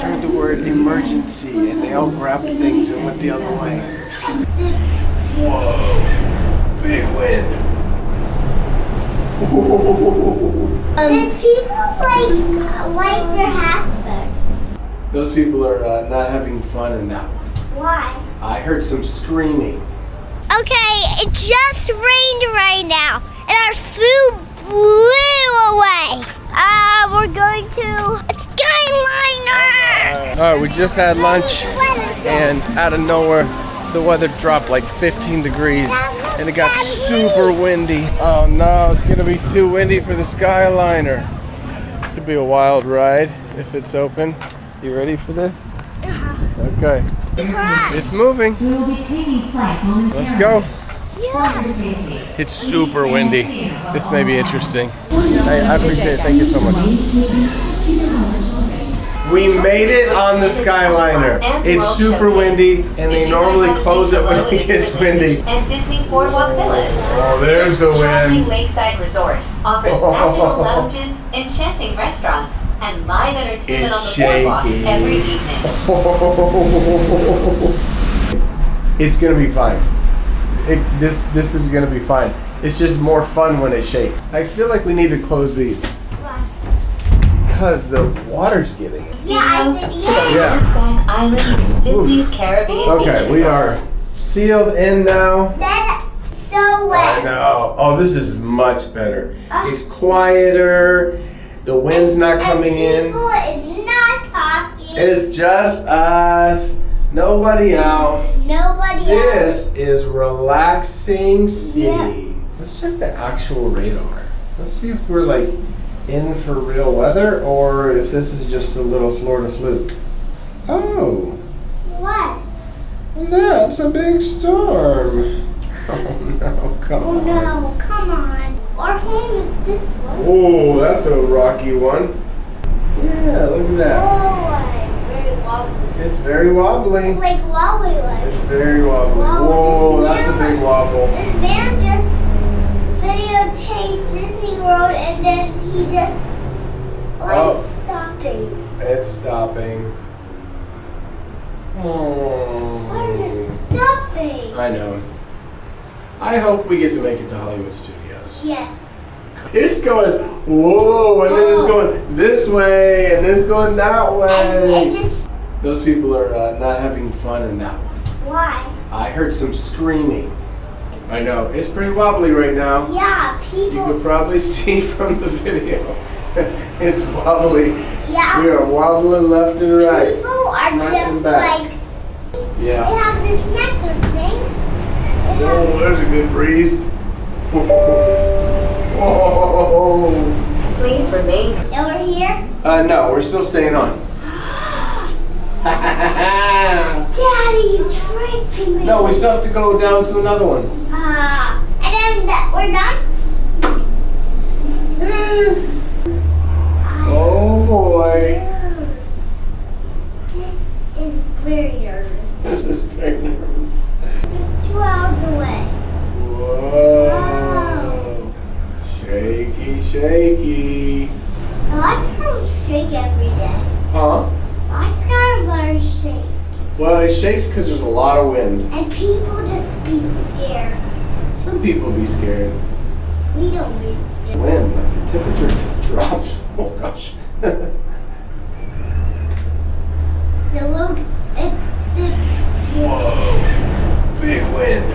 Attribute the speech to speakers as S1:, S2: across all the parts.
S1: heard the word emergency and they all grabbed things and went the other way. Whoa! Big wind!
S2: Did people like their hats better?
S1: Those people are not having fun in that one.
S2: Why?
S1: I heard some screaming.
S2: Okay, it just rained right now, and our food blew away. We're going to a Skyliner.
S1: All right, we just had lunch, and out of nowhere, the weather dropped like 15 degrees, and it got super windy. Oh no, it's gonna be too windy for the Skyliner. It'll be a wild ride if it's open. You ready for this? Okay. It's moving. Let's go. It's super windy. This may be interesting. Hey, I appreciate it. Thank you so much. We made it on the Skyliner. It's super windy, and they normally close it when it gets windy.
S3: And Disney Boardwalk Village.
S1: Oh, there's the wind.
S3: Lakeside Resort offers magical lounges, enchanting restaurants, and live entertainment on the boardwalk every evening.
S1: It's gonna be fine. This is gonna be fine. It's just more fun when it shakes. I feel like we need to close these.
S2: Why?
S1: Because the water's getting it.
S2: Yeah.
S3: Back Island, Disney's Caribbean.
S1: Okay, we are sealed in now.
S2: That's so wet.
S1: I know. Oh, this is much better. It's quieter. The wind's not coming in.
S2: People is not talking.
S1: It's just us. Nobody else.
S2: Nobody else.
S1: This is relaxing city.
S2: Yeah.
S1: Let's check the actual radar. Let's see if we're like in for real weather or if this is just a little Florida fluke. Oh,
S2: What?
S1: that's a big storm. Oh no, come
S2: Oh
S1: on.
S2: no, come on. Our home is this one.
S1: Oh, that's a rocky one. Yeah, look at that.
S2: Very wobbly.
S1: It's very wobbly.
S2: Like wobbly like.
S1: It's very wobbly. Whoa, that's a big wobble.
S2: This man just videotaped Disney World and then he just stopping.
S1: It's stopping.
S2: Why is it stopping?
S1: I know. I hope we get to make it to Hollywood Studios.
S2: Yes.
S1: It's going, whoa, and then it's going this way, and then it's going that
S2: And
S1: way.
S2: it just,
S1: Those people are not having fun in that one.
S2: why?
S1: I heard some screaming. I know, it's pretty wobbly right now.
S2: Yeah,
S1: You
S2: people.
S1: could probably see from the video. It's wobbly.
S2: Yeah.
S1: We are wobbling left and right.
S2: People are
S1: Front and
S2: just
S1: back.
S2: like, they
S1: Yeah.
S2: have this necklace thing. They
S1: Oh,
S2: have,
S1: there's a good breeze. Whoa.
S3: Please remain.
S2: and we're here.
S1: No, we're still staying on.
S2: Daddy, you tricked me.
S1: No, we still have to go down to another one.
S2: And then we're done.
S1: Oh boy.
S2: This is very nervous.
S1: This is very nervous.
S2: Just 2 hours away.
S1: Whoa. Shaky, shaky.
S2: Why does it shake every day?
S1: Huh?
S2: Why Skyliner shake?
S1: Well, it shakes because there's a lot of wind.
S2: And people just be scared.
S1: Some people be scared.
S2: We don't be scared.
S1: Wind, like the temperature dropped. Oh gosh.
S2: Now look,
S1: Whoa. Big wind.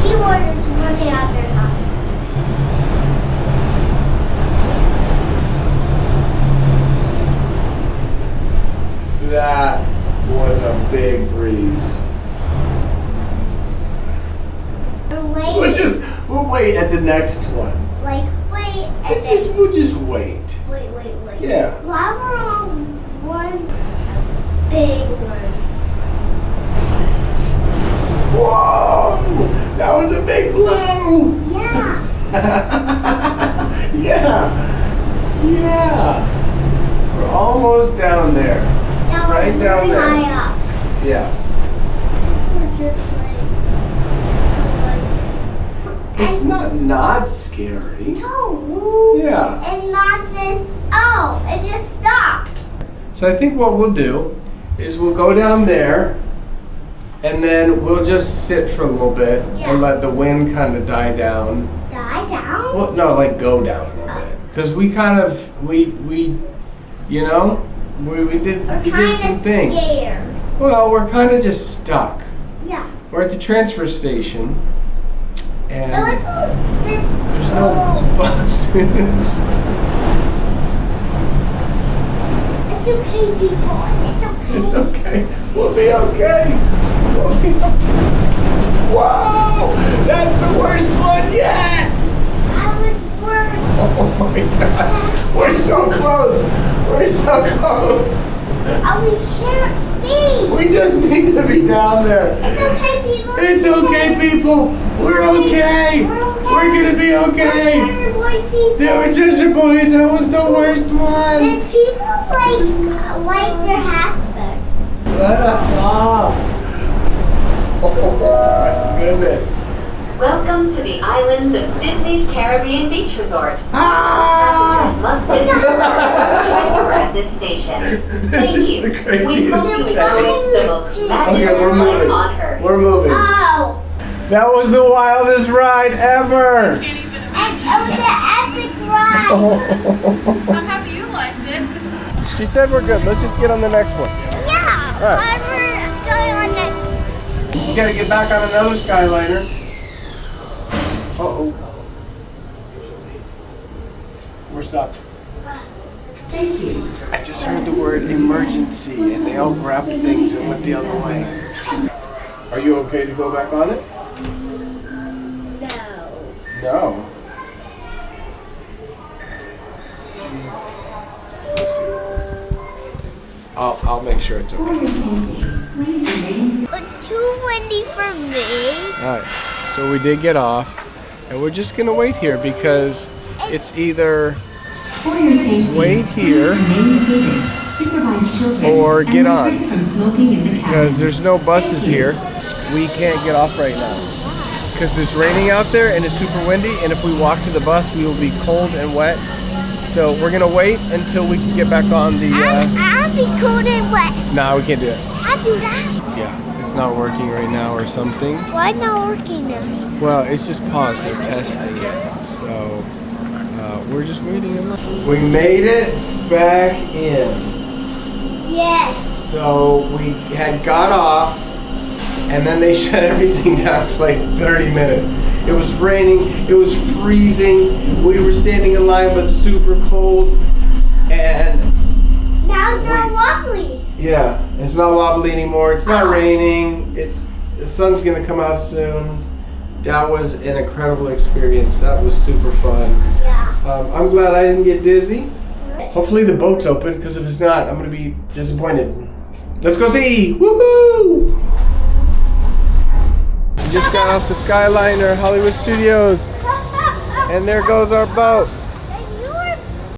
S2: people are just running out their houses.
S1: That was a big breeze. We'll wait at the next one.
S2: Like, wait, and
S1: We'll just wait.
S2: wait.
S1: Yeah.
S2: Why we're on one big one?
S1: Whoa! That was a big blow!
S2: Yeah.
S1: Yeah. We're almost down there.
S2: Now we're
S1: Right down
S2: really
S1: there.
S2: high up.
S1: Yeah.
S2: We're just like
S1: It's not scary.
S2: No.
S1: Yeah.
S2: And not saying, oh, it just stopped.
S1: So I think what we'll do is we'll go down there and then we'll just sit for a little bit and let the wind kind of die down.
S2: Die down?
S1: Well, no, like go down a little bit. Because we kind of, we you know, we did some things.
S2: Scared.
S1: Well, we're kind of just stuck.
S2: Yeah.
S1: We're at the transfer station and there's
S2: There's
S1: no buses.
S2: It's okay, people. It's okay.
S1: It's okay. We'll be okay. We'll be okay. Whoa! That's the worst one yet!
S2: I was worried.
S1: Oh my gosh. We're so close. We're so close.
S2: Oh, we can't see.
S1: We just need to be down there.
S2: It's okay, people.
S1: It's okay, people. We're okay. We're gonna be okay. They were Treasure Boys. That was the worst one.
S2: And people like their hats back.
S1: Let us off. Oh my goodness.
S3: Welcome to the islands of Disney's Caribbean Beach Resort.
S1: Ah!
S3: Must visit the transfer at this station.
S1: This
S3: Thank
S1: is
S3: you.
S1: the craziest
S3: We hope you
S1: day.
S3: enjoy the most magical
S1: Okay, we're
S3: ride
S1: moving.
S3: on Earth.
S1: We're moving.
S2: Oh.
S1: That was the wildest ride ever.
S2: And it was an epic ride.
S4: I'm happy you liked it.
S1: She said we're good. Let's just get on the next one.
S2: Yeah.
S1: All right.
S2: We're going on next.
S1: We gotta get back on another Skyliner. Uh-oh. We're stopped.
S3: Thank you.
S1: I just heard the word emergency and they all grabbed things and went the other way. Are you okay to go back on it?
S2: No.
S1: No. Let's see. I'll make sure it's okay.
S2: It's too windy for me.
S1: Alright, so we did get off and we're just gonna wait here because it's either wait here or get on because there's no buses here. We can't get off right now because it's raining out there and it's super windy, and if we walk to the bus we will be cold and wet. So we're gonna wait until we can get back on the
S2: I'll be cold and wet.
S1: nah, we can't do that.
S2: I'll do that.
S1: Yeah, it's not working right now or something.
S2: Why not working now?
S1: Well, it's just paused. They're testing it. So we're just waiting in line. We made it back in.
S2: Yes.
S1: So we had got off and then they shut everything down for like 30 minutes. It was raining, it was freezing, we were standing in line but super cold, and
S2: Now it's not wobbly.
S1: yeah, it's not wobbly anymore, it's not raining, the sun's gonna come out soon. That was an incredible experience, that was super fun.
S2: Yeah.
S1: I'm glad I didn't get dizzy. Hopefully the boat's open, because if it's not, I'm gonna be disappointed. Let's go see! Woohoo! We just got off the Skyliner, Hollywood Studios, and there goes our boat.